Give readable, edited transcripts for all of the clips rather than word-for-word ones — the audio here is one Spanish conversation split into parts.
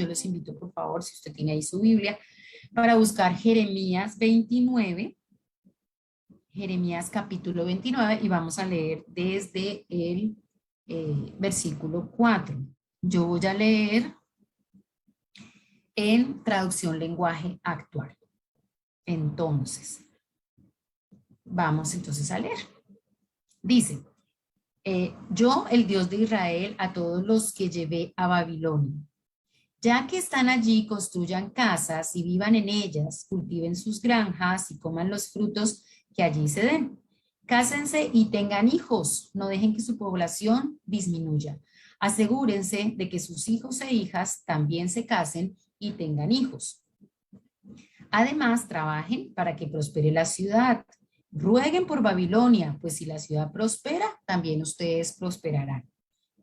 yo los invito, por favor, si usted tiene ahí su Biblia, para buscar Jeremías 29, Jeremías capítulo 29, y vamos a leer desde el versículo 4. Yo voy a leer en traducción lenguaje actual. Entonces, vamos entonces a leer. Dice, yo, el Dios de Israel, a todos los que llevé a Babilonia, ya que están allí, construyan casas y vivan en ellas, cultiven sus granjas y coman los frutos que allí se den. Cásense y tengan hijos, no dejen que su población disminuya. Asegúrense de que sus hijos e hijas también se casen y tengan hijos. Además, trabajen para que prospere la ciudad. Rueguen por Babilonia, pues si la ciudad prospera, también ustedes prosperarán.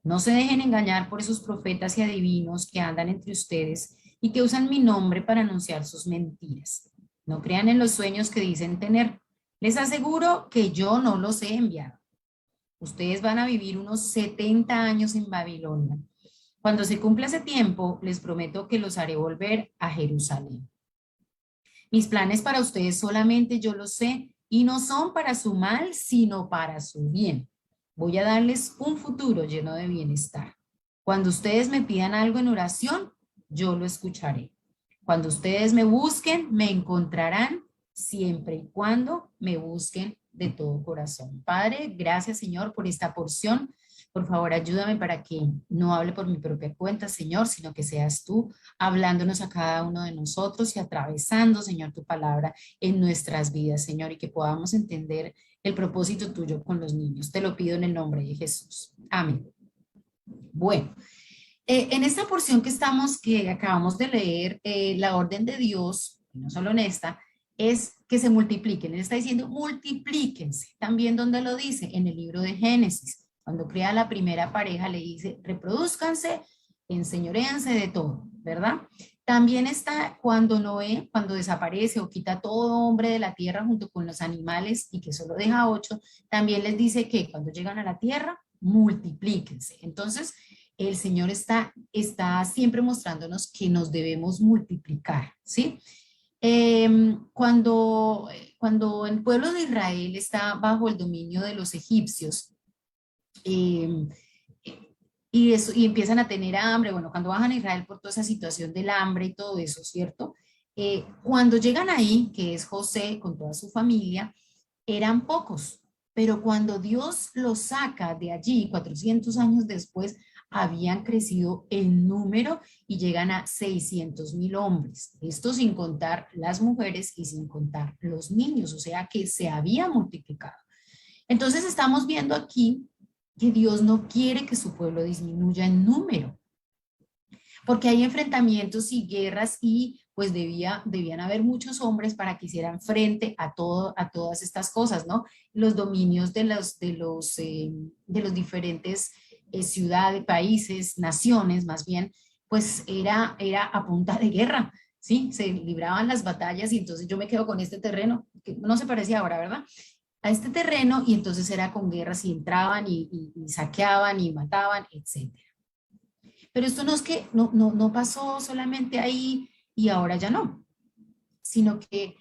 No se dejen engañar por esos profetas y adivinos que andan entre ustedes y que usan mi nombre para anunciar sus mentiras. No crean en los sueños que dicen tener. Les aseguro que yo no los he enviado. Ustedes van a vivir unos 70 años en Babilonia. Cuando se cumpla ese tiempo, les prometo que los haré volver a Jerusalén. Mis planes para ustedes solamente yo los sé y no son para su mal, sino para su bien. Voy a darles un futuro lleno de bienestar. Cuando ustedes me pidan algo en oración, yo lo escucharé. Cuando ustedes me busquen, me encontrarán siempre y cuando me busquen de todo corazón. Padre, gracias, Señor, por esta porción. Por favor, ayúdame para que no hable por mi propia cuenta, Señor, sino que seas tú hablándonos a cada uno de nosotros y atravesando, Señor, tu palabra en nuestras vidas, Señor, y que podamos entender el propósito tuyo con los niños. Te lo pido en el nombre de Jesús. Amén. Bueno, en esta porción que acabamos de leer, la orden de Dios, y no solo en esta, es que se multipliquen. Él está diciendo multiplíquense. También donde lo dice, en el libro de Génesis. Cuando crea la primera pareja le dice, reproduzcanse, enseñoréanse de todo, ¿verdad? También está cuando Noé, cuando desaparece o quita todo hombre de la tierra junto con los animales y que solo deja 8, también les dice que cuando llegan a la tierra, multiplíquense. Entonces, el Señor está siempre mostrándonos que nos debemos multiplicar, ¿sí? Cuando el pueblo de Israel está bajo el dominio de los egipcios, y empiezan a tener hambre, bueno, cuando bajan a Israel por toda esa situación del hambre y todo eso, ¿cierto? Cuando llegan ahí, que es José con toda su familia, eran pocos, pero cuando Dios los saca de allí, 400 años después, habían crecido en número y llegan a 600,000 hombres. Esto sin contar las mujeres y sin contar los niños, o sea que se había multiplicado. Entonces estamos viendo aquí que Dios no quiere que su pueblo disminuya en número, porque hay enfrentamientos y guerras y pues debían haber muchos hombres para que hicieran frente a todas estas cosas, ¿no? Los dominios de los diferentes ciudades, países, naciones, más bien, pues era a punta de guerra, ¿sí? Se libraban las batallas y entonces yo me quedo con este terreno, que no se parecía ahora, ¿verdad? A este terreno y entonces era con guerras y entraban y saqueaban y mataban, etcétera. Pero esto no es que no pasó solamente ahí y ahora ya no, sino que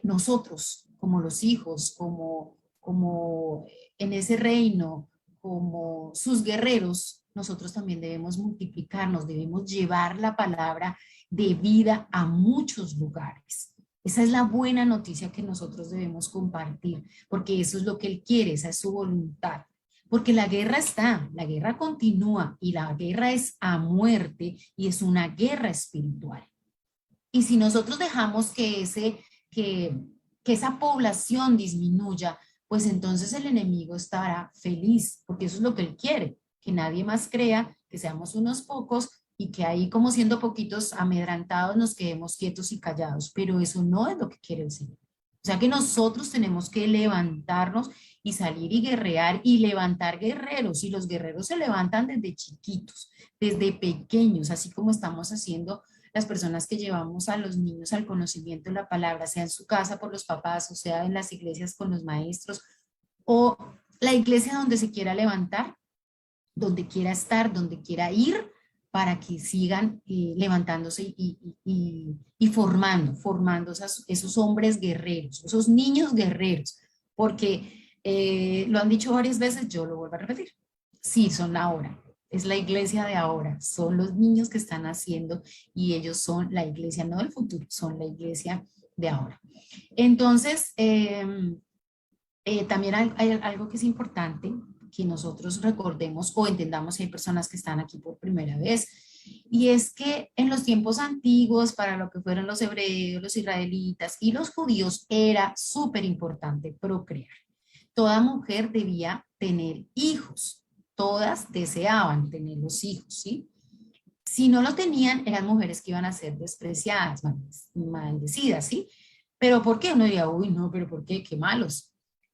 nosotros como los hijos, como en ese reino, como sus guerreros, nosotros también debemos multiplicarnos, debemos llevar la palabra de vida a muchos lugares. Esa es la buena noticia que nosotros debemos compartir, porque eso es lo que Él quiere, esa es su voluntad. Porque la guerra está, la guerra continúa y la guerra es a muerte y es una guerra espiritual. Y si nosotros dejamos que esa población disminuya, pues entonces el enemigo estará feliz, porque eso es lo que él quiere, que nadie más crea, que seamos unos pocos y que ahí como siendo poquitos amedrantados nos quedemos quietos y callados, pero eso no es lo que quiere el Señor. O sea que nosotros tenemos que levantarnos y salir y guerrear y levantar guerreros, y los guerreros se levantan desde chiquitos, desde pequeños, así como estamos haciendo las personas que llevamos a los niños al conocimiento de la palabra, sea en su casa por los papás, o sea en las iglesias con los maestros, o la iglesia donde se quiera levantar, donde quiera estar, donde quiera ir, para que sigan levantándose y formando esos hombres guerreros, esos niños guerreros, porque lo han dicho varias veces, yo lo vuelvo a repetir, sí, son ahora, es la iglesia de ahora, son los niños que están haciendo y ellos son la iglesia, no del futuro, son la iglesia de ahora. Entonces, también hay algo que es importante que nosotros recordemos o entendamos si hay personas que están aquí por primera vez, y es que en los tiempos antiguos, para lo que fueron los hebreos, los israelitas y los judíos, era súper importante procrear. Toda mujer debía tener hijos, todas deseaban tener los hijos, ¿sí? Si no lo tenían, eran mujeres que iban a ser despreciadas, maldecidas, ¿sí? Pero ¿por qué? Uno diría, uy, no, pero ¿por qué? Qué malos.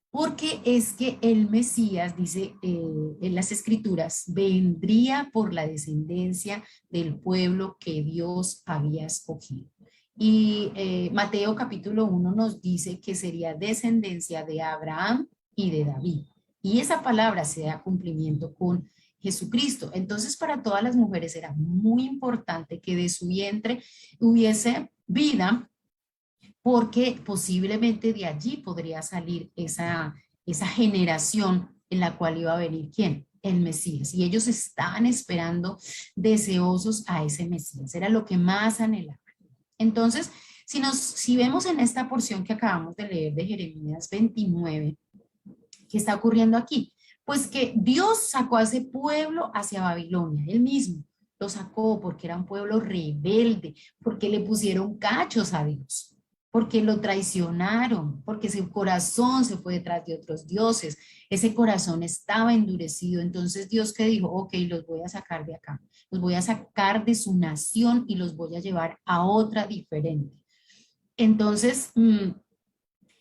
Porque es que el Mesías, dice en las Escrituras, vendría por la descendencia del pueblo que Dios había escogido. Y Mateo capítulo 1 nos dice que sería descendencia de Abraham y de David. Y esa palabra se da cumplimiento con Jesucristo. Entonces, para todas las mujeres era muy importante que de su vientre hubiese vida, porque posiblemente de allí podría salir esa generación en la cual iba a venir ¿quién? El Mesías. Y ellos estaban esperando deseosos a ese Mesías. Era lo que más anhelaban. Entonces, si vemos en esta porción que acabamos de leer de Jeremías 29, ¿qué está ocurriendo aquí? Pues que Dios sacó a ese pueblo hacia Babilonia, él mismo lo sacó porque era un pueblo rebelde, porque le pusieron cachos a Dios, porque lo traicionaron, porque su corazón se fue detrás de otros dioses, ese corazón estaba endurecido. Entonces Dios que dijo, ok, los voy a sacar de acá, los voy a sacar de su nación y los voy a llevar a otra diferente. Entonces,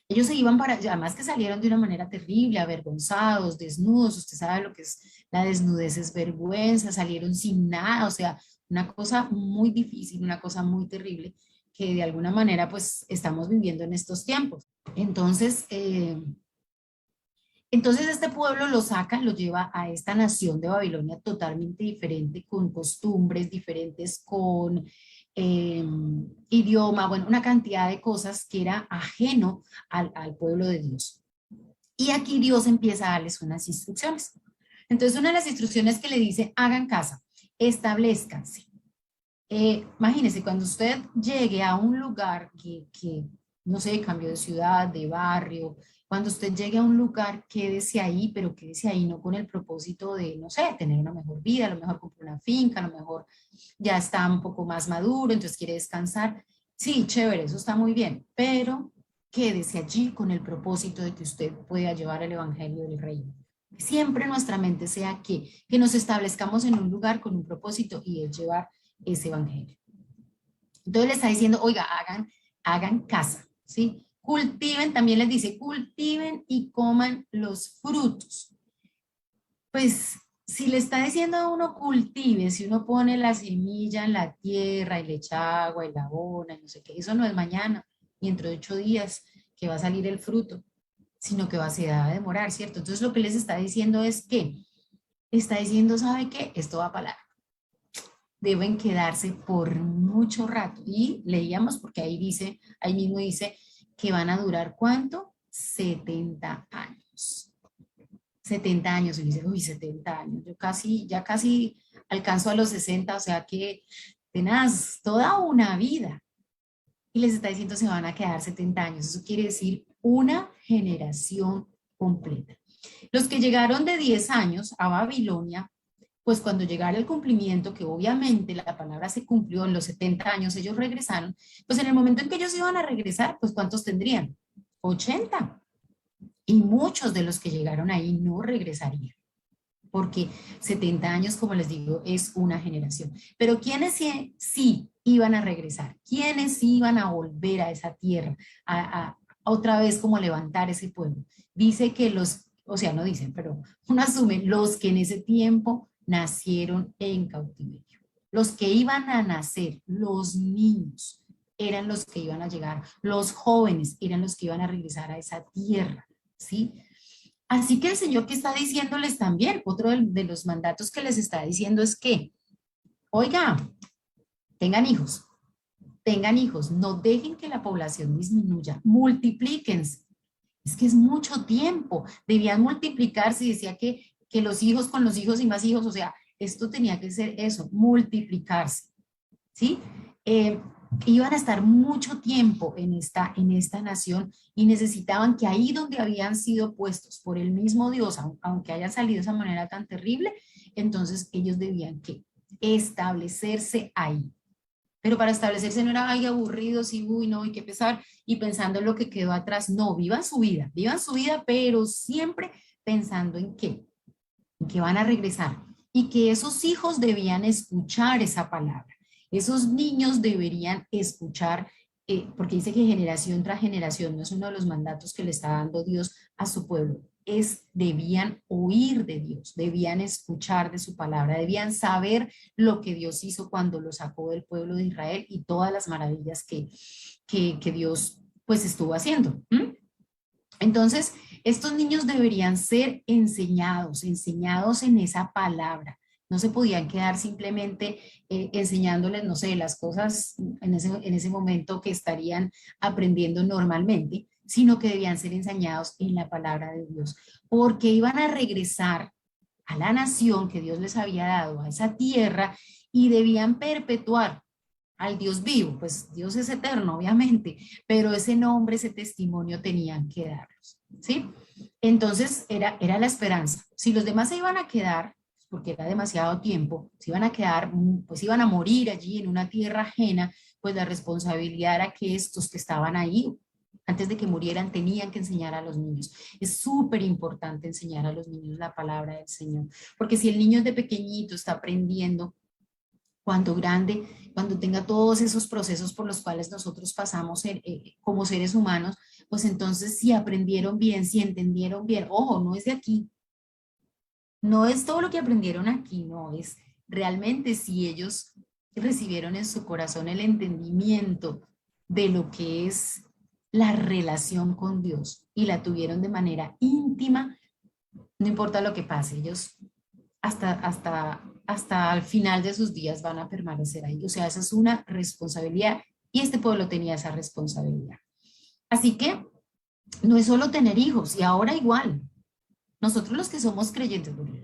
ellos se iban para, además que salieron de una manera terrible, avergonzados, desnudos, usted sabe lo que es la desnudez, es vergüenza, salieron sin nada, o sea, una cosa muy difícil, una cosa muy terrible, que de alguna manera pues estamos viviendo en estos tiempos. Entonces este pueblo lo saca, lo lleva a esta nación de Babilonia totalmente diferente, con costumbres diferentes, con eh, idioma, bueno, una cantidad de cosas que era ajeno al pueblo de Dios. Y aquí Dios empieza a darles unas instrucciones. Entonces una de las instrucciones que le dice, hagan casa, establezcanse. Imagínense, cuando usted llegue a un lugar que, no sé, cambio de ciudad, de barrio, cuando usted llegue a un lugar, quédese ahí, pero quédese ahí no con el propósito de, no sé, tener una mejor vida, a lo mejor comprar una finca, a lo mejor ya está un poco más maduro, entonces quiere descansar. Sí, chévere, eso está muy bien, pero quédese allí con el propósito de que usted pueda llevar el evangelio del reino. Siempre nuestra mente sea que nos establezcamos en un lugar con un propósito y es llevar ese evangelio. Entonces le está diciendo, oiga, hagan casa, ¿sí? Cultiven, también les dice, cultiven y coman los frutos. Pues si le está diciendo a uno cultive, si uno pone la semilla en la tierra y le echa agua y la abona y no sé qué, eso no es mañana, ni dentro de 8 días que va a salir el fruto, sino que se va a demorar, ¿cierto? Entonces lo que les está diciendo es que, está diciendo, ¿sabe qué? Esto va para largo. Deben quedarse por mucho rato. Y leíamos, porque ahí dice, ahí mismo dice que van a durar ¿cuánto? 70 años. 70 años, y dice, uy, 70 años. Yo ya casi alcanzo a los 60, o sea que tenaz, toda una vida. Y les está diciendo se van a quedar 70 años. Eso quiere decir una generación completa. Los que llegaron de 10 años a Babilonia, pues cuando llegara el cumplimiento, que obviamente la palabra se cumplió en los 70 años, ellos regresaron, pues en el momento en que ellos iban a regresar, pues ¿cuántos tendrían? 80. Y muchos de los que llegaron ahí no regresarían, porque 70 años, como les digo, es una generación. Pero ¿quiénes sí iban a regresar? ¿Quiénes iban a volver a esa tierra, a otra vez como levantar ese pueblo? Dice que los, o sea, no dicen, pero uno asume, los que en ese tiempo nacieron en cautiverio. Los que iban a nacer, los niños, eran los que iban a llegar. Los jóvenes eran los que iban a regresar a esa tierra, ¿sí? Así que el Señor que está diciéndoles también, otro de los mandatos que les está diciendo es que, Oiga, tengan hijos, no dejen que la población disminuya, multiplíquense. Es que es mucho tiempo, debían multiplicarse y decía que los hijos con los hijos y más hijos, o sea, esto tenía que ser eso, multiplicarse, ¿sí? Eh, Iban a estar mucho tiempo en esta nación y necesitaban que ahí donde habían sido puestos por el mismo Dios, aunque hayan salido de esa manera tan terrible, entonces ellos debían que establecerse ahí. Pero para establecerse no era, ay, aburridos y uy, no, y qué pesar, y pensando en lo que quedó atrás. No, vivan su vida, pero siempre pensando en que van a regresar y que esos hijos debían escuchar esa palabra. Esos niños deberían escuchar, porque dice que generación tras generación, no es uno de los mandatos que le está dando Dios a su pueblo, debían oír de Dios, debían escuchar de su palabra, debían saber lo que Dios hizo cuando lo sacó del pueblo de Israel y todas las maravillas que Dios pues estuvo haciendo. Entonces, estos niños deberían ser enseñados, enseñados en esa palabra. No se podían quedar simplemente enseñándoles, no sé, las cosas en ese momento que estarían aprendiendo normalmente, sino que debían ser enseñados en la palabra de Dios, porque iban a regresar a la nación que Dios les había dado, a esa tierra, y debían perpetuar al Dios vivo, pues Dios es eterno, obviamente, pero ese nombre, ese testimonio tenían que darlos, ¿sí? Entonces era la esperanza. Si los demás se iban a quedar, porque era demasiado tiempo, se iban a quedar, pues iban a morir allí en una tierra ajena, pues la responsabilidad era que estos que estaban ahí, antes de que murieran, tenían que enseñar a los niños. Es súper importante enseñar a los niños la palabra del Señor, porque si el niño de pequeñito está aprendiendo, cuando grande, cuando tenga todos esos procesos por los cuales nosotros pasamos como seres humanos, pues entonces si aprendieron bien, si entendieron bien, ojo, no es de aquí, no es todo lo que aprendieron aquí, no, es realmente si ellos recibieron en su corazón el entendimiento de lo que es la relación con Dios y la tuvieron de manera íntima, no importa lo que pase, ellos hasta el final de sus días van a permanecer ahí. O sea, esa es una responsabilidad y este pueblo tenía esa responsabilidad. Así que no es solo tener hijos y ahora igual. Nosotros los que somos creyentes, bueno,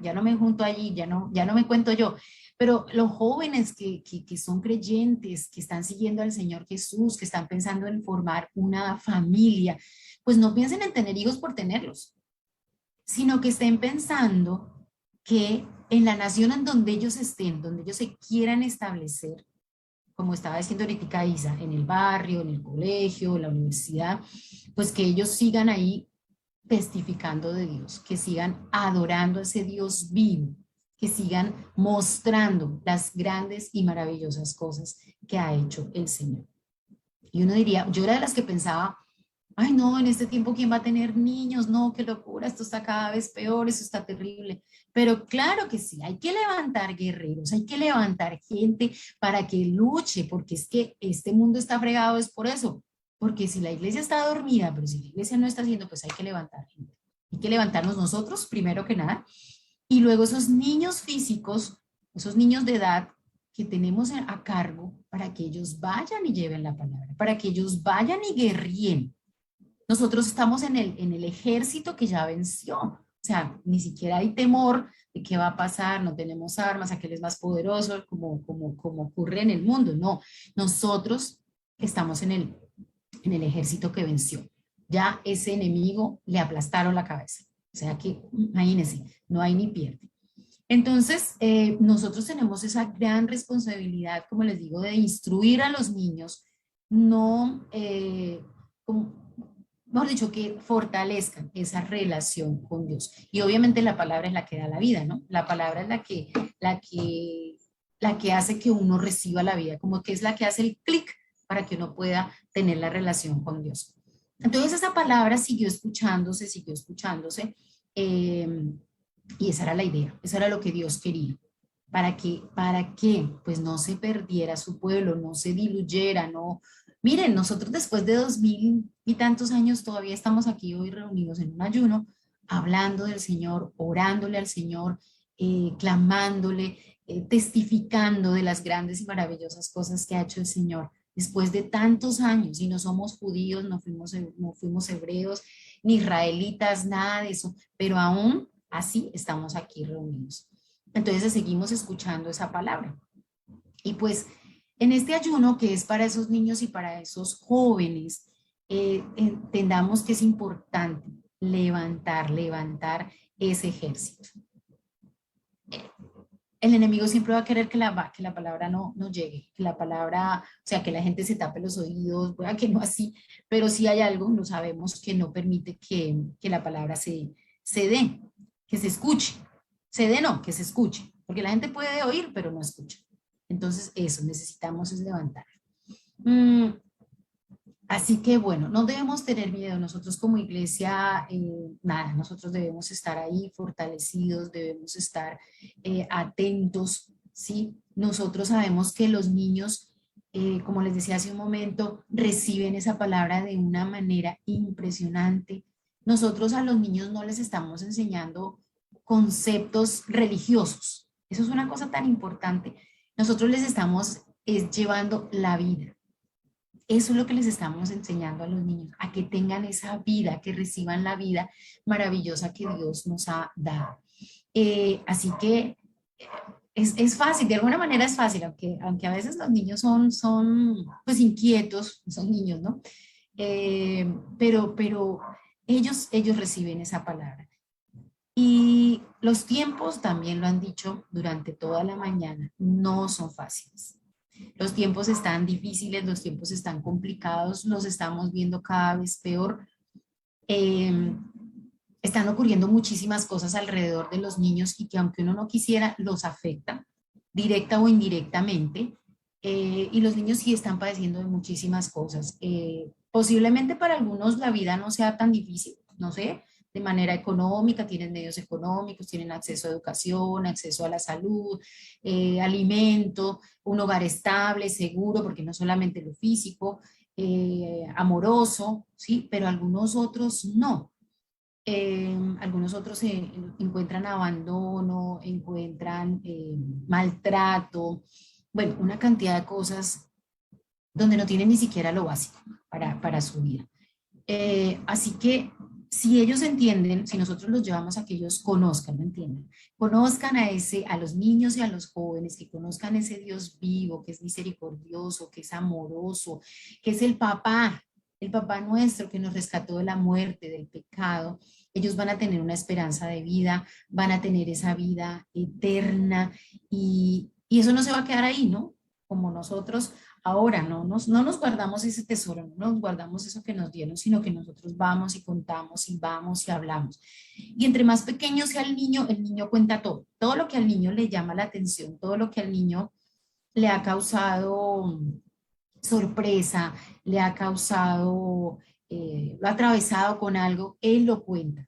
ya no me junto allí, ya no me cuento yo, pero los jóvenes que son creyentes, que están siguiendo al Señor Jesús, que están pensando en formar una familia, pues no piensen en tener hijos por tenerlos, sino que estén pensando que en la nación en donde ellos estén, donde ellos se quieran establecer, como estaba diciendo ahorita Isa, en el barrio, en el colegio, en la universidad, pues que ellos sigan ahí testificando de Dios, que sigan adorando a ese Dios vivo, que sigan mostrando las grandes y maravillosas cosas que ha hecho el Señor. Y uno diría, yo era de las que pensaba, ay no, en este tiempo ¿quién va a tener niños? No, qué locura, esto está cada vez peor, eso está terrible. Pero claro que sí, hay que levantar guerreros, hay que levantar gente para que luche, porque es que este mundo está fregado, es por eso. Porque si la iglesia está dormida, pero si la iglesia no está haciendo, pues hay que levantar gente. Hay que levantarnos nosotros, primero que nada, y luego esos niños físicos, esos niños de edad que tenemos a cargo para que ellos vayan y lleven la palabra, para que ellos vayan y guerríen. Nosotros estamos en el ejército que ya venció. O sea, ni siquiera hay temor de qué va a pasar, no tenemos armas, aquel es más poderoso, como ocurre en el mundo. No, nosotros estamos en el ejército que venció. Ya ese enemigo le aplastaron la cabeza. O sea que, imagínense, no hay ni pierde. Entonces, nosotros tenemos esa gran responsabilidad, como les digo, de instruir a los niños, no, como, mejor dicho, que fortalezcan esa relación con Dios. Y obviamente la palabra es la que da la vida, ¿no? La palabra es la que hace que uno reciba la vida, como que es la que hace el clic para que uno pueda tener la relación con Dios. Entonces esa palabra siguió escuchándose, y esa era la idea, eso era lo que Dios quería. Para que pues no se perdiera su pueblo, no se diluyera, no. Miren, nosotros después de 2000 y tantos años todavía estamos aquí hoy reunidos en un ayuno, hablando del Señor, orándole al Señor, clamándole, testificando de las grandes y maravillosas cosas que ha hecho el Señor después de tantos años, y no somos judíos, no fuimos hebreos, ni israelitas, nada de eso, pero aún así estamos aquí reunidos. Entonces seguimos escuchando esa palabra. Y pues en este ayuno que es para esos niños y para esos jóvenes, entendamos que es importante levantar ese ejército. El enemigo siempre va a querer que la palabra no llegue, que la palabra, o sea, que la gente se tape los oídos, pueda que no así, pero si hay algo, lo sabemos que no permite que la palabra se dé, que se escuche. Se dé no, que se escuche, porque la gente puede oír, pero no escucha. Entonces eso, necesitamos es levantar. Así que bueno, no debemos tener miedo. Nosotros como iglesia, nada, nosotros debemos estar ahí fortalecidos, debemos estar atentos, ¿sí? Nosotros sabemos que los niños, como les decía hace un momento, reciben esa palabra de una manera impresionante. Nosotros a los niños no les estamos enseñando conceptos religiosos. Eso es una cosa tan importante. Nosotros les estamos llevando la vida. Eso es lo que les estamos enseñando a los niños, a que tengan esa vida, que reciban la vida maravillosa que Dios nos ha dado. Así que es fácil, de alguna manera es fácil, aunque a veces los niños son pues inquietos, son niños, ¿no? Pero ellos reciben esa palabra. Y los tiempos, también lo han dicho durante toda la mañana, no son fáciles. Los tiempos están difíciles, los tiempos están complicados, los estamos viendo cada vez peor. Están ocurriendo muchísimas cosas alrededor de los niños y que aunque uno no quisiera, los afecta, directa o indirectamente. Y los niños sí están padeciendo de muchísimas cosas. Posiblemente para algunos la vida no sea tan difícil, no sé, de manera económica, tienen medios económicos, tienen acceso a educación, acceso a la salud, alimento, un hogar estable, seguro, porque no solamente lo físico, amoroso, ¿sí? Pero algunos otros no. Algunos otros encuentran abandono, encuentran maltrato, bueno, una cantidad de cosas donde no tienen ni siquiera lo básico para su vida. Así que si ellos entienden, si nosotros los llevamos a que ellos conozcan, ¿me entienden? Conozcan a los niños y a los jóvenes, que conozcan ese Dios vivo, que es misericordioso, que es amoroso, que es el papá nuestro que nos rescató de la muerte, del pecado. Ellos van a tener una esperanza de vida, van a tener esa vida eterna y eso no se va a quedar ahí, ¿no? Como nosotros ahora no nos guardamos ese tesoro, no nos guardamos eso que nos dieron, sino que nosotros vamos y contamos y vamos y hablamos. Y entre más pequeño sea el niño cuenta todo lo que al niño le llama la atención, todo lo que al niño le ha causado sorpresa, le ha causado, lo ha atravesado con algo, él lo cuenta.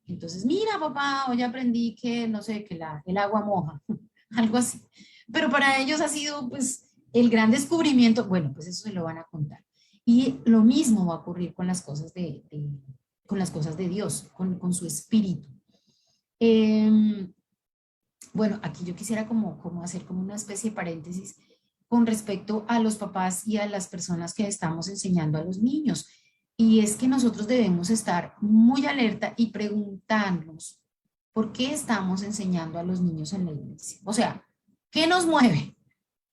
Entonces, mira papá, hoy aprendí que, no sé, que el agua moja, algo así. Pero para ellos ha sido pues el gran descubrimiento, bueno, pues eso se lo van a contar. Y lo mismo va a ocurrir con las cosas con las cosas de Dios, con su espíritu. Bueno, aquí yo quisiera como hacer como una especie de paréntesis con respecto a los papás y a las personas que estamos enseñando a los niños. Y es que nosotros debemos estar muy alerta y preguntarnos por qué estamos enseñando a los niños en la iglesia. O sea, ¿qué nos mueve?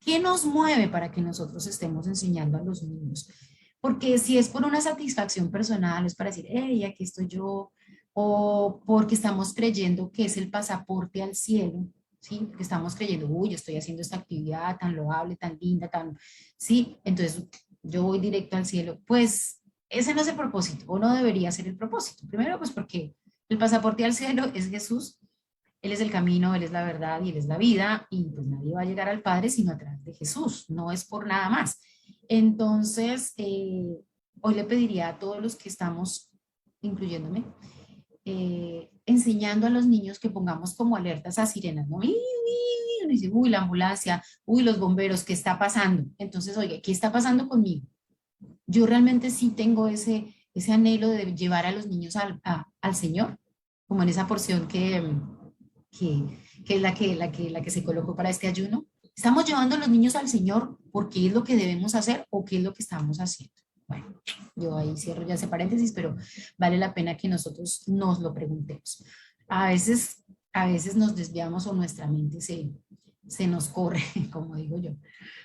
¿Qué nos mueve para que nosotros estemos enseñando a los niños? Porque si es por una satisfacción personal, es para decir, hey, aquí estoy yo, o porque estamos creyendo que es el pasaporte al cielo, ¿sí? Porque estamos creyendo, uy, yo estoy haciendo esta actividad tan loable, tan linda, ¿sí? Entonces yo voy directo al cielo. Pues ese no es el propósito, o no debería ser el propósito. Primero, pues porque el pasaporte al cielo es Jesús. Él es el camino, Él es la verdad y Él es la vida, y pues nadie va a llegar al Padre sino a través de Jesús, no es por nada más. Entonces, hoy le pediría a todos los que estamos, incluyéndome, enseñando a los niños que pongamos como alertas a sirenas, ¿no? Y dice, uy, la ambulancia, uy, los bomberos, ¿qué está pasando? Entonces, oye, ¿qué está pasando conmigo? Yo realmente sí tengo ese anhelo de llevar a los niños al Señor, como en esa porción que es la que se colocó para este ayuno. ¿Estamos llevando a los niños al Señor porque es lo que debemos hacer o qué es lo que estamos haciendo? Bueno, yo ahí cierro ya ese paréntesis, pero vale la pena que nosotros nos lo preguntemos. A veces, a veces nos desviamos o nuestra mente se nos corre, como digo yo.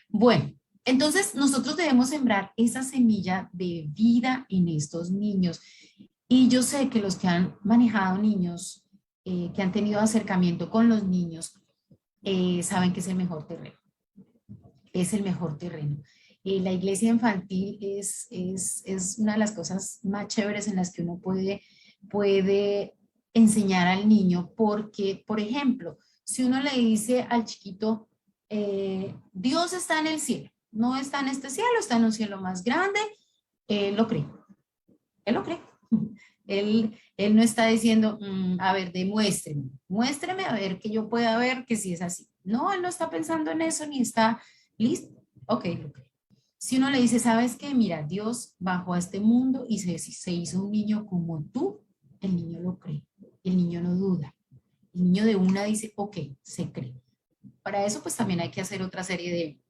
Bueno, entonces nosotros debemos sembrar esa semilla de vida en estos niños. Y yo sé que los que han manejado niños, que han tenido acercamiento con los niños, saben que es el mejor terreno. Es el mejor terreno. La iglesia infantil es una de las cosas más chéveres en las que uno puede enseñar al niño, porque, por ejemplo, si uno le dice al chiquito, Dios está en el cielo, no está en este cielo, está en un cielo más grande, él lo cree, él lo cree. Él no está diciendo, a ver, muéstreme a ver que yo pueda ver que sí es así. No, él no está pensando en eso ni está listo. Ok, lo cree. Si uno le dice, ¿sabes qué? Mira, Dios bajó a este mundo y se hizo un niño como tú, el niño lo cree, el niño no duda. El niño de una dice, ok, se cree. Para eso pues también hay que hacer otra serie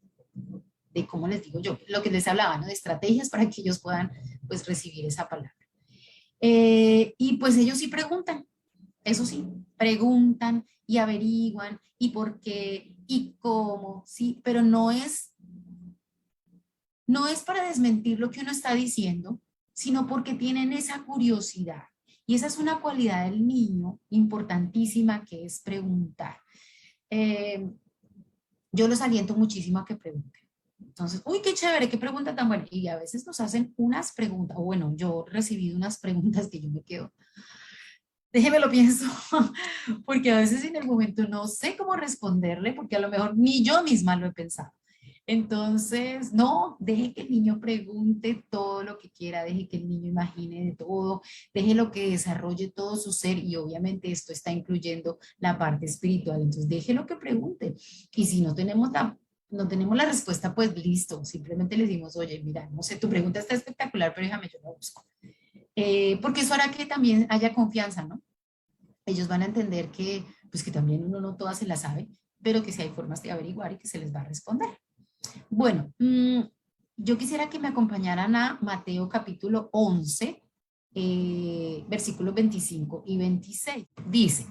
de cómo les digo yo, lo que les hablaba, ¿no? De estrategias para que ellos puedan pues recibir esa palabra. Y pues ellos sí preguntan, eso sí, preguntan y averiguan y por qué y cómo, sí, pero no es para desmentir lo que uno está diciendo, sino porque tienen esa curiosidad. Y esa es una cualidad del niño importantísima, que es preguntar. Eh, yo los aliento muchísimo a que pregunten. Entonces, uy, qué chévere, qué pregunta tan buena. Y a veces nos hacen unas preguntas, o bueno, yo he recibido unas preguntas que yo me quedo, déjeme lo pienso, porque a veces en el momento no sé cómo responderle, porque a lo mejor ni yo misma lo he pensado. Entonces, no, deje que el niño pregunte todo lo que quiera, deje que el niño imagine de todo, deje lo que desarrolle todo su ser y obviamente esto está incluyendo la parte espiritual. Entonces, deje lo que pregunte. Y si no tenemos la respuesta, pues listo, simplemente le decimos, oye, mira, no sé, tu pregunta está espectacular, pero déjame, yo la busco. Porque eso hará que también haya confianza, ¿no? Ellos van a entender que, pues que también uno no todas se la sabe, pero que sí hay formas de averiguar y que se les va a responder. Bueno, yo quisiera que me acompañaran a Mateo capítulo 11, versículos 25 y 26. Dice,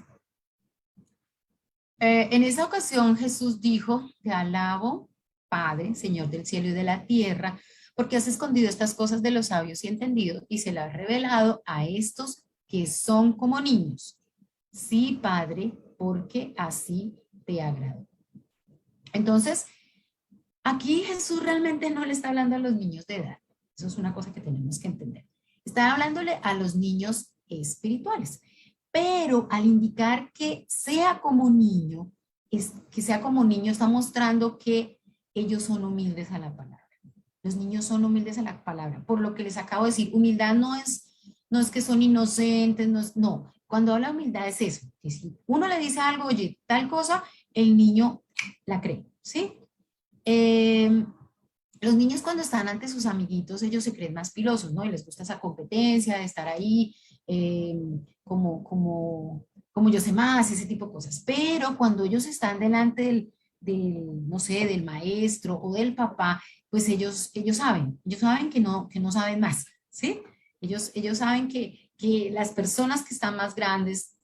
en esa ocasión Jesús dijo, te alabo, Padre, Señor del cielo y de la tierra, porque has escondido estas cosas de los sabios y entendidos y se las has revelado a estos que son como niños. Sí, Padre, porque así te agrado. Entonces, aquí Jesús realmente no le está hablando a los niños de edad. Eso es una cosa que tenemos que entender. Está hablándole a los niños espirituales. Pero al indicar que sea como niño, que sea como niño, está mostrando que ellos son humildes a la palabra. Los niños son humildes a la palabra. Por lo que les acabo de decir, humildad no es que son inocentes, no. Cuando habla de humildad es eso, que si uno le dice algo, oye, tal cosa, el niño la cree, ¿sí? Eh, los niños cuando están ante sus amiguitos, ellos se creen más pilosos, ¿no? Y les gusta esa competencia de estar ahí, eh, como yo sé más, ese tipo de cosas. Pero cuando ellos están delante no sé, del maestro o del papá, pues ellos saben que no saben más, ¿sí? Ellos saben que las personas que están más grandes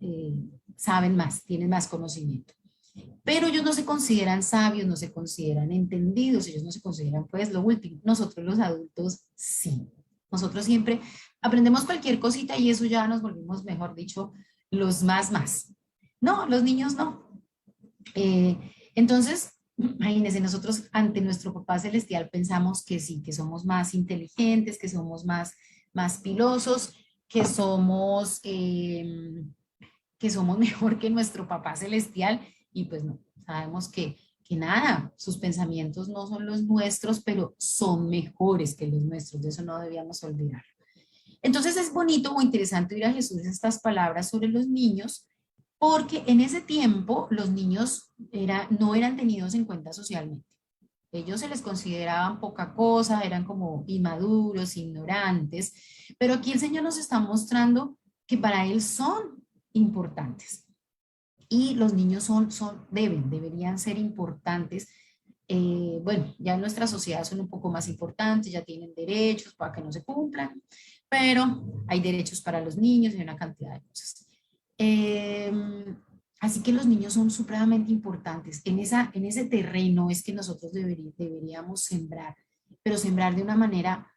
saben más, tienen más conocimiento. Pero ellos no se consideran sabios, no se consideran entendidos, ellos no se consideran pues lo último. Nosotros los adultos sí. Nosotros siempre aprendemos cualquier cosita y eso ya nos volvimos, mejor dicho, los más. No, los niños no. Eh, entonces, imagínense, nosotros ante nuestro papá celestial pensamos que sí, que somos más inteligentes, que somos más pilosos, que somos mejor que nuestro papá celestial y pues no, sabemos que nada, sus pensamientos no son los nuestros, pero son mejores que los nuestros, de eso no debíamos olvidar. Entonces es bonito o interesante oír a Jesús estas palabras sobre los niños, porque en ese tiempo los niños no eran tenidos en cuenta socialmente. Ellos se les consideraban poca cosa, eran como inmaduros, ignorantes, pero aquí el Señor nos está mostrando que para Él son importantes. y los niños deberían ser importantes. Bueno, ya en nuestra sociedad son un poco más importantes, ya tienen derechos para que no se cumplan, pero hay derechos para los niños y una cantidad de cosas. Eh, Así que los niños son supremamente importantes. En ese terreno es que nosotros deberíamos sembrar, pero sembrar de una manera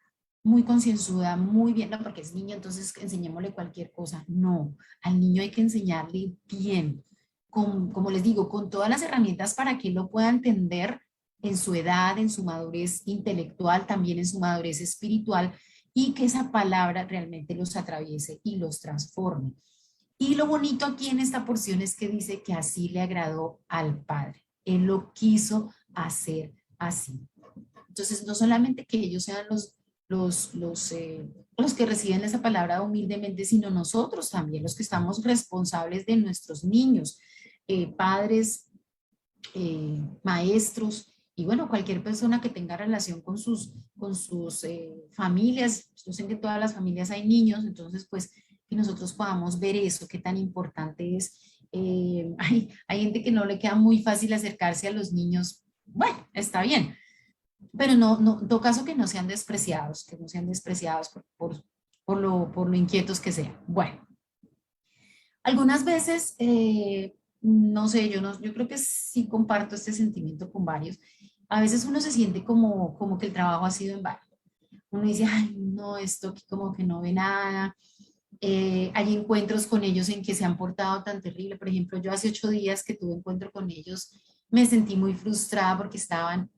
muy concienzuda, muy bien, no porque es niño, entonces enseñémosle cualquier cosa. No, al niño hay que enseñarle bien, como les digo, con todas las herramientas para que él lo pueda entender en su edad, en su madurez intelectual, también en su madurez espiritual, y que esa palabra realmente los atraviese y los transforme. Y lo bonito aquí en esta porción es que dice que así le agradó al Padre. Él lo quiso hacer así. Entonces, no solamente que ellos sean los que reciben esa palabra humildemente, sino nosotros también, los que estamos responsables de nuestros niños, padres, maestros, y bueno, cualquier persona que tenga relación con sus familias. Yo sé que en todas las familias hay niños, entonces pues que nosotros podamos ver eso, qué tan importante es. Hay gente que no le queda muy fácil acercarse a los niños. Bueno, está bien, pero en todo caso que no sean despreciados por lo inquietos que sean. Bueno, algunas veces, no sé, yo creo que sí comparto este sentimiento con varios. A veces uno se siente como que el trabajo ha sido en vano. Uno dice, ay, no, esto aquí como que no ve nada. Hay encuentros con ellos en que se han portado tan terrible. Por ejemplo, yo hace 8 días que tuve encuentro con ellos, me sentí muy frustrada porque estaban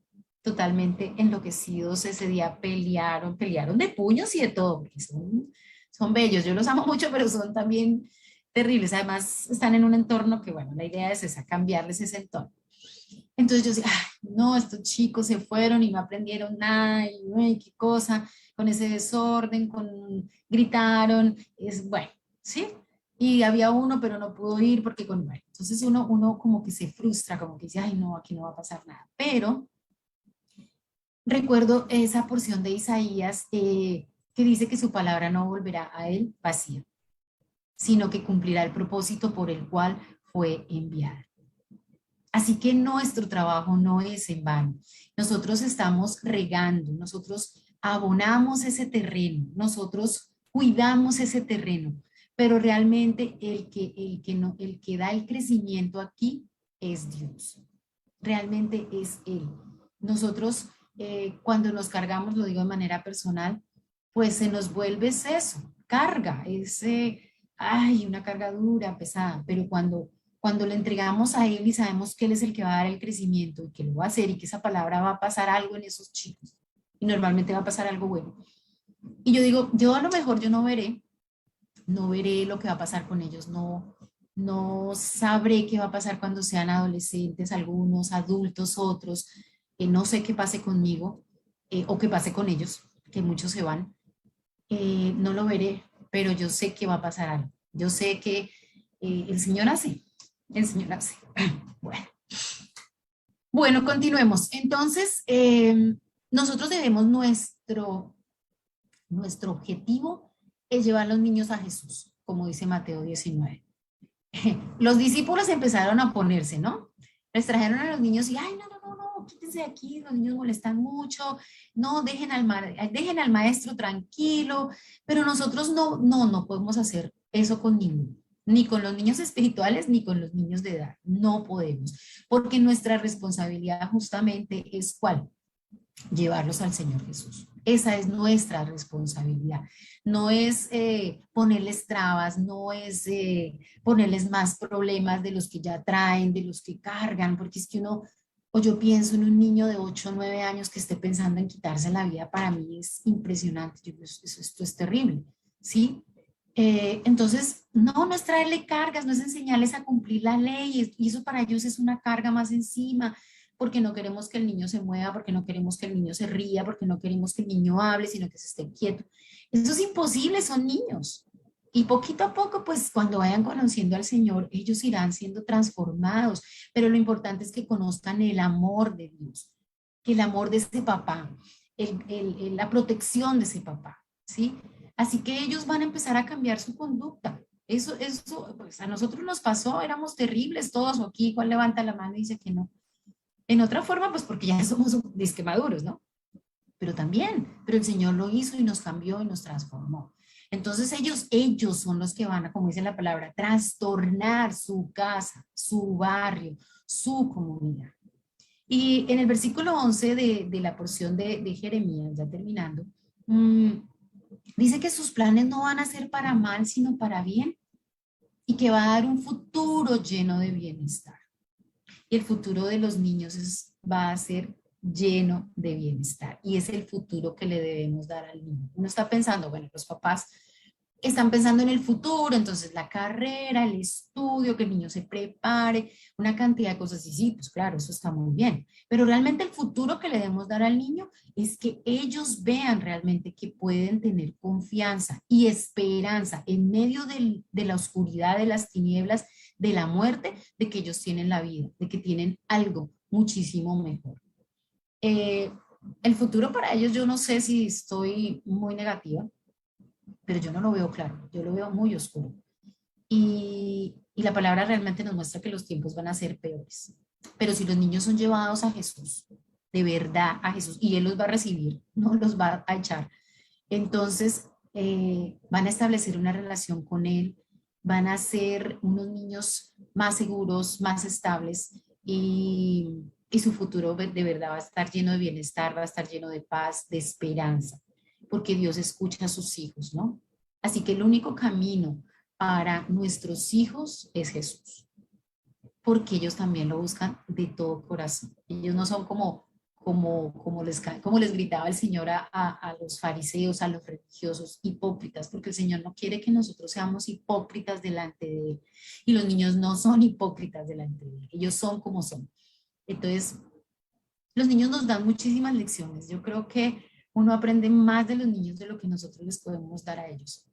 totalmente enloquecidos. Ese día pelearon de puños y de todo, porque son bellos. Yo los amo mucho, pero son también terribles. Además, están en un entorno que, bueno, la idea es esa, cambiarles ese entorno. Entonces yo decía, "Ay, no, estos chicos se fueron y no aprendieron nada, y ay, qué cosa, con ese desorden, gritaron, es bueno, ¿sí? Y había uno, pero no pudo ir porque bueno, entonces uno como que se frustra, como que dice, ay, no, aquí no va a pasar nada. Pero recuerdo esa porción de Isaías que dice que su palabra no volverá a él vacía, sino que cumplirá el propósito por el cual fue enviada. Así que nuestro trabajo no es en vano. Nosotros estamos regando, nosotros abonamos ese terreno, nosotros cuidamos ese terreno, pero realmente el que da el crecimiento aquí es Dios. Realmente es Él. Nosotros, cuando nos cargamos, lo digo de manera personal, pues se nos vuelve eso, carga, ay, una carga dura, pesada, pero cuando le entregamos a Él y sabemos que Él es el que va a dar el crecimiento y que lo va a hacer y que esa palabra va a pasar algo en esos chicos y normalmente va a pasar algo bueno. Y yo digo, yo a lo mejor yo no veré lo que va a pasar con ellos, no sabré qué va a pasar cuando sean adolescentes, algunos, adultos, otros, no sé qué pase conmigo o qué pase con ellos, que muchos se van, no lo veré, pero yo sé que va a pasar algo. Yo sé que el Señor hace, el Señor hace. Bueno, bueno, continuemos. Entonces, nosotros debemos nuestro objetivo es llevar a los niños a Jesús, como dice Mateo 19. Los discípulos empezaron a oponerse, ¿no? Les trajeron a los niños y, ay, no, no, no, no, quítense de aquí, los niños molestan mucho, no, dejen al maestro tranquilo, pero nosotros no podemos hacer eso con ninguno, ni con los niños espirituales, ni con los niños de edad, no podemos, porque nuestra responsabilidad justamente es ¿cuál? Llevarlos al Señor Jesús. Esa es nuestra responsabilidad. No es ponerles trabas, no es ponerles más problemas de los que ya traen, de los que cargan, porque es que o yo pienso en un niño de 8 o 9 años que esté pensando en quitarse la vida, para mí es impresionante. Yo digo, esto es terrible, ¿sí? Entonces, no es traerle cargas, no es enseñarles a cumplir la ley, y eso para ellos es una carga más encima, porque no queremos que el niño se mueva, porque no queremos que el niño se ría, porque no queremos que el niño hable, sino que se esté quieto. Eso es imposible, son niños. Y poquito a poco, pues cuando vayan conociendo al Señor, ellos irán siendo transformados, pero lo importante es que conozcan el amor de Dios, que el amor de ese papá, la protección de ese papá, ¿sí? Así que ellos van a empezar a cambiar su conducta. Eso, pues a nosotros nos pasó, éramos terribles todos, o aquí, ¿cuál levanta la mano y dice que no? En otra forma, pues porque ya somos disque maduros, ¿no? Pero el Señor lo hizo y nos cambió y nos transformó. Entonces ellos son los que van a, como dice la palabra, trastornar su casa, su barrio, su comunidad. Y en el versículo 11 de la porción de Jeremías, ya terminando, mmm, dice que sus planes no van a ser para mal, sino para bien, y que va a dar un futuro lleno de bienestar. Y el futuro de los niños va a ser lleno de bienestar, y es el futuro que le debemos dar al niño. Uno está pensando, bueno, los papás están pensando en el futuro, entonces la carrera, el estudio, que el niño se prepare, una cantidad de cosas. Y sí, pues claro, eso está muy bien. Pero realmente el futuro que le debemos dar al niño es que ellos vean realmente que pueden tener confianza y esperanza en medio de la oscuridad, de las tinieblas, de la muerte, de que ellos tienen la vida, de que tienen algo muchísimo mejor. Eh, el futuro para ellos, yo no sé si estoy muy negativa, pero yo no lo veo claro, yo lo veo muy oscuro. Y la palabra realmente nos muestra que los tiempos van a ser peores. Pero si los niños son llevados a Jesús, de verdad a Jesús, y Él los va a recibir, no los va a echar, entonces van a establecer una relación con Él, van a ser unos niños más seguros, más estables, y su futuro de verdad va a estar lleno de bienestar, va a estar lleno de paz, de esperanza, porque Dios escucha a sus hijos, ¿no? Así que el único camino para nuestros hijos es Jesús, porque ellos también lo buscan de todo corazón. Ellos no son como les gritaba el Señor a los fariseos, a los religiosos, hipócritas, porque el Señor no quiere que nosotros seamos hipócritas delante de Él. Y los niños no son hipócritas delante de Él, ellos son como son. Entonces, los niños nos dan muchísimas lecciones. Yo creo que uno aprende más de los niños de lo que nosotros les podemos dar a ellos.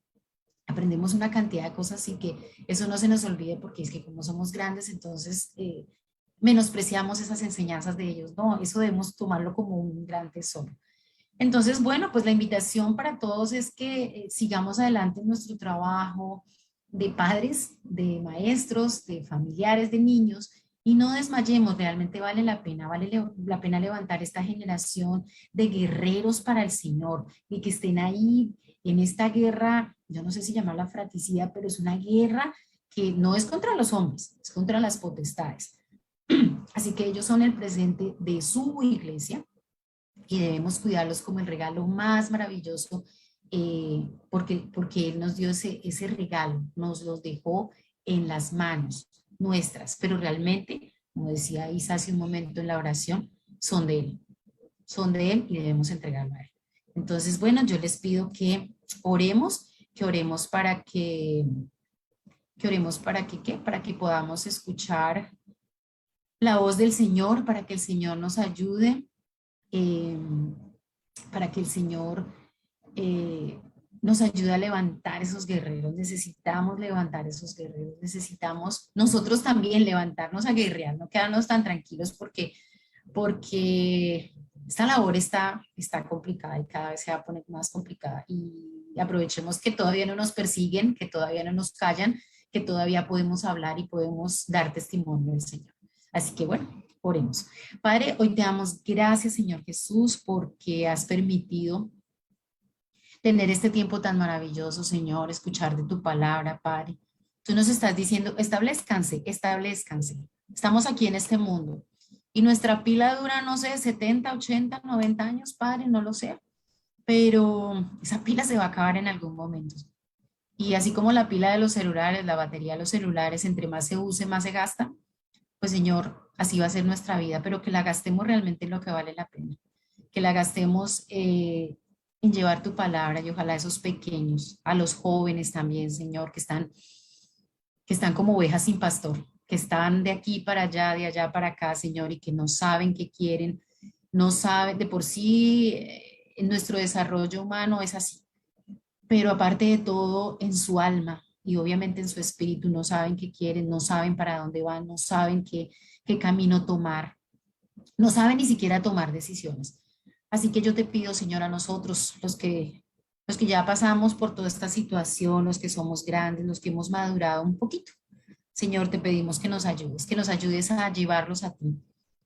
Aprendemos una cantidad de cosas y que eso no se nos olvide, porque es que como somos grandes, entonces menospreciamos esas enseñanzas de ellos. No, eso debemos tomarlo como un gran tesoro. Entonces, bueno, pues la invitación para todos es que sigamos adelante en nuestro trabajo de padres, de maestros, de familiares, de niños, y no desmayemos. Realmente vale la pena levantar esta generación de guerreros para el Señor, y que estén ahí en esta guerra. Yo no sé si llamarla fratricida, pero es una guerra que no es contra los hombres, es contra las potestades. Así que ellos son el presente de su iglesia, y debemos cuidarlos como el regalo más maravilloso, porque Él nos dio ese regalo, nos los dejó en las manos nuestras, pero realmente, como decía Isa hace un momento en la oración, son de Él y debemos entregarlo a Él. Entonces, bueno, yo les pido que oremos para que podamos escuchar la voz del Señor, para que el Señor nos ayude, eh, para que el Señor nos ayude a levantar esos guerreros. Necesitamos levantar esos guerreros, necesitamos nosotros también levantarnos a guerrear, no quedarnos tan tranquilos, porque esta labor está complicada y cada vez se va a poner más complicada. Y aprovechemos que todavía no nos persiguen, que todavía no nos callan, que todavía podemos hablar y podemos dar testimonio del Señor. Así que bueno, oremos. Padre, hoy te damos gracias, Señor Jesús, porque has permitido tener este tiempo tan maravilloso, Señor, escuchar de tu palabra, Padre. Tú nos estás diciendo, establezcanse, establezcanse. Estamos aquí en este mundo y nuestra pila dura, no sé, 70, 80, 90 años, Padre, no lo sé, pero esa pila se va a acabar en algún momento. Y así como la pila de los celulares, la batería de los celulares, entre más se use, más se gasta, pues Señor, así va a ser nuestra vida, pero que la gastemos realmente en lo que vale la pena, que la gastemos en llevar tu palabra, y ojalá a esos pequeños, a los jóvenes también, Señor, que están como ovejas sin pastor, que están de aquí para allá, de allá para acá, Señor, y que no saben qué quieren, no saben de por sí, en nuestro desarrollo humano es así, pero aparte de todo, en su alma y obviamente en su espíritu no saben qué quieren, no saben para dónde van, no saben qué camino tomar, no saben ni siquiera tomar decisiones. Así que yo te pido, Señor, a nosotros, los que ya pasamos por toda esta situación, los que somos grandes, los que hemos madurado un poquito. Señor, te pedimos que nos ayudes a llevarlos a ti.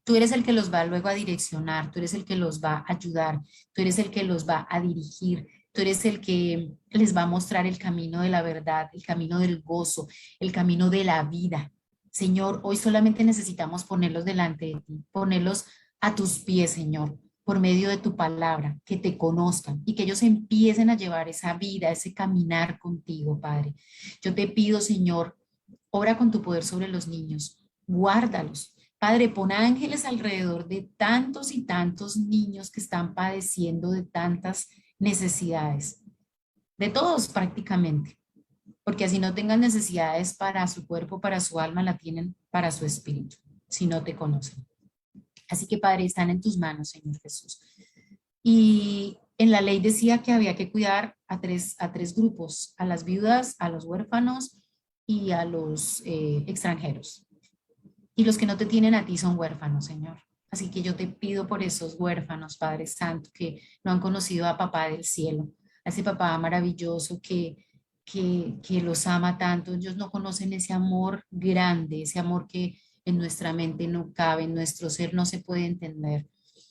Tú eres el que los va luego a direccionar, tú eres el que los va a ayudar, tú eres el que los va a dirigir, tú eres el que les va a mostrar el camino de la verdad, el camino del gozo, el camino de la vida. Señor, hoy solamente necesitamos ponerlos delante de ti, ponerlos a tus pies, Señor, por medio de tu palabra, que te conozcan y que ellos empiecen a llevar esa vida, ese caminar contigo, Padre. Yo te pido, Señor, obra con tu poder sobre los niños, guárdalos. Padre, pon ángeles alrededor de tantos y tantos niños que están padeciendo de tantas necesidades, de todos prácticamente, porque así no tengan necesidades para su cuerpo, para su alma, la tienen para su espíritu, si no te conocen. Así que, Padre, están en tus manos, Señor Jesús. Y en la ley decía que había que cuidar a tres grupos, a las viudas, a los huérfanos y a los extranjeros. Y los que no te tienen a ti son huérfanos, Señor. Así que yo te pido por esos huérfanos, Padre Santo, que no han conocido a Papá del cielo, a ese Papá maravilloso que los ama tanto. Ellos no conocen ese amor grande, ese amor que en nuestra mente no cabe, en nuestro ser no se puede entender.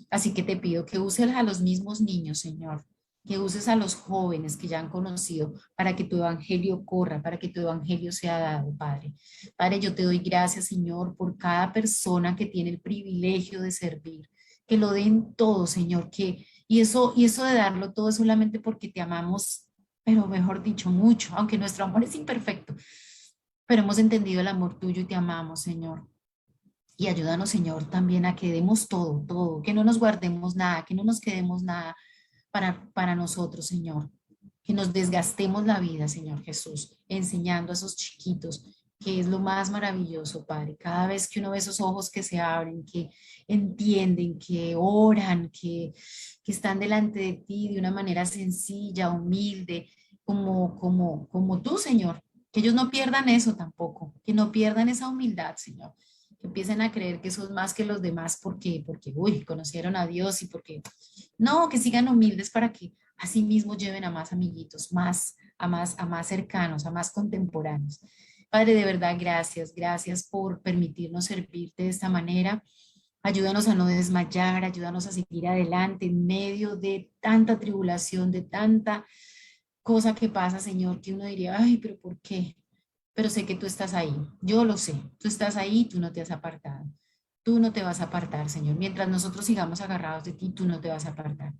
Así que te pido que uses a los mismos niños, Señor, que uses a los jóvenes que ya han conocido para que tu evangelio corra, para que tu evangelio sea dado, Padre. Padre, yo te doy gracias, Señor, por cada persona que tiene el privilegio de servir, que lo den todo, Señor, y eso de darlo todo es solamente porque te amamos, pero mejor dicho, mucho, aunque nuestro amor es imperfecto, pero hemos entendido el amor tuyo y te amamos, Señor. Y ayúdanos, Señor, también a que demos todo, todo, que no nos guardemos nada, que no nos quedemos nada para nosotros, Señor. Que nos desgastemos la vida, Señor Jesús, enseñando a esos chiquitos, que es lo más maravilloso, Padre. Cada vez que uno ve esos ojos que se abren, que entienden, que oran, que están delante de ti de una manera sencilla, humilde, como tú, Señor. Que ellos no pierdan eso tampoco, que no pierdan esa humildad, Señor, que empiecen a creer que son más que los demás uy, conocieron a Dios y porque, no, que sigan humildes para que así mismo lleven a más amiguitos, a más cercanos, a más contemporáneos. Padre, de verdad, gracias, gracias por permitirnos servirte de esta manera. Ayúdanos a no desmayar, ayúdanos a seguir adelante en medio de tanta tribulación, de tanta cosa que pasa, Señor, que uno diría, ay, pero ¿por qué? Pero sé que tú estás ahí, yo lo sé, tú estás ahí, tú no te has apartado, tú no te vas a apartar, Señor, mientras nosotros sigamos agarrados de ti, tú no te vas a apartar.